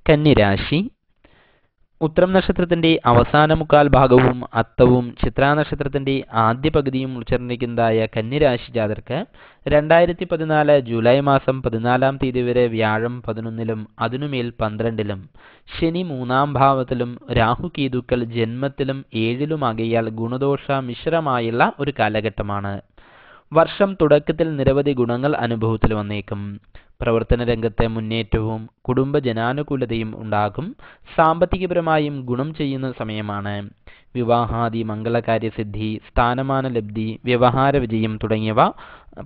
കന്നിരാശി. ഉത്രം നക്ഷത്രത്തിന്റെ അവസാന മുക്കാൽ ഭാഗവും അത്തവും ചിത്രാ നക്ഷത്രത്തിന്റെ ആദ്യ പകുതിയും ഉൾച്ചേർന്നിരിക്കുന്നതായ കന്നിരാശി ജാതർക്ക് 2014 ജൂലൈ മാസം 14-ാം തീയതി വരെ വ്യാഴം 11-ലും അതിനുമേൽ 12-ലും, ശനി 3-ാം ഭാവത്തിലും, രാഹുകേതുക്കൾ ജന്മത്തിലും 7-ലുമാകിയാൽ ഗുണദോഷ മിശ്രമായുള്ള ഒരു കാലഘട്ടമാണ്. വർഷം തുടക്കത്തിൽ നിരവധി ഗുണങ്ങൾ അനുഭവത്തിൽ വന്നേക്കും. പ്രവർത്തന രംഗത്തെ മുന്നേറ്റവും കുടുംബജനാനുകൂലതയും ഉണ്ടാകും. സാമ്പത്തികപരമായും ഗുണം ചെയ്യുന്ന സമയമാണ്. വിവാഹാദി മംഗളകാര്യസിദ്ധി, സ്ഥാനമാന ലബ്ധി, വ്യവഹാര വിജയം തുടങ്ങിയവ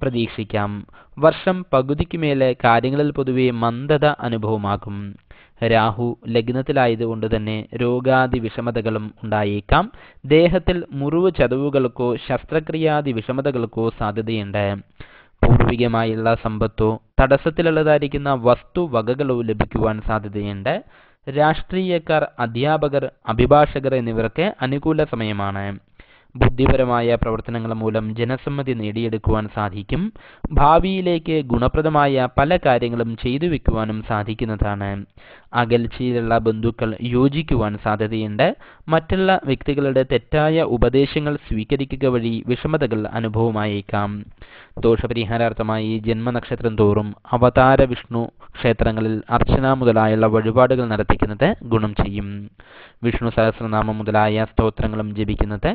പ്രതീക്ഷിക്കാം. വർഷം പകുതിക്ക് മേലെ കാര്യങ്ങളിൽ പൊതുവെ മന്ദത അനുഭവമാകും. രാഹു ലഗ്നത്തിലായതുകൊണ്ട് തന്നെ രോഗാദി വിഷമതകളും ഉണ്ടായേക്കാം. ദേഹത്തിൽ മുറിവ് ചതവുകൾക്കോ ശസ്ത്രക്രിയാദി വിഷമതകൾക്കോ സാധ്യതയുണ്ട്. പൂർവികമായുള്ള സമ്പത്തോ തടസ്സത്തിലുള്ളതായിരിക്കുന്ന വസ്തുവകകളോ ലഭിക്കുവാൻ സാധ്യതയുണ്ട്. രാഷ്ട്രീയക്കാർ, അധ്യാപകർ, അഭിഭാഷകർ എന്നിവർക്ക് അനുകൂല സമയമാണ്. ബുദ്ധിപരമായ പ്രവർത്തനങ്ങൾ മൂലം ജനസമ്മതി നേടിയെടുക്കുവാൻ സാധിക്കും. ഭാവിയിലേക്ക് ഗുണപ്രദമായ പല കാര്യങ്ങളും ചെയ്തു വെക്കുവാനും സാധിക്കുന്നതാണ്. അകൽച്ചയിലുള്ള ബന്ധുക്കൾ യോജിക്കുവാൻ സാധ്യതയുണ്ട്. മറ്റുള്ള വ്യക്തികളുടെ തെറ്റായ ഉപദേശങ്ങൾ സ്വീകരിക്കുക വഴി വിഷമതകൾ അനുഭവമായേക്കാം. ദോഷപരിഹാരാർത്ഥമായി ജന്മനക്ഷത്രം തോറും അവതാര വിഷ്ണു ക്ഷേത്രങ്ങളിൽ അർച്ചന മുതലായുള്ള വഴിപാടുകൾ നടത്തിക്കുന്നത് ഗുണം ചെയ്യും. വിഷ്ണു സഹസ്രനാമം മുതലായ സ്തോത്രങ്ങളും ജപിക്കുന്നത്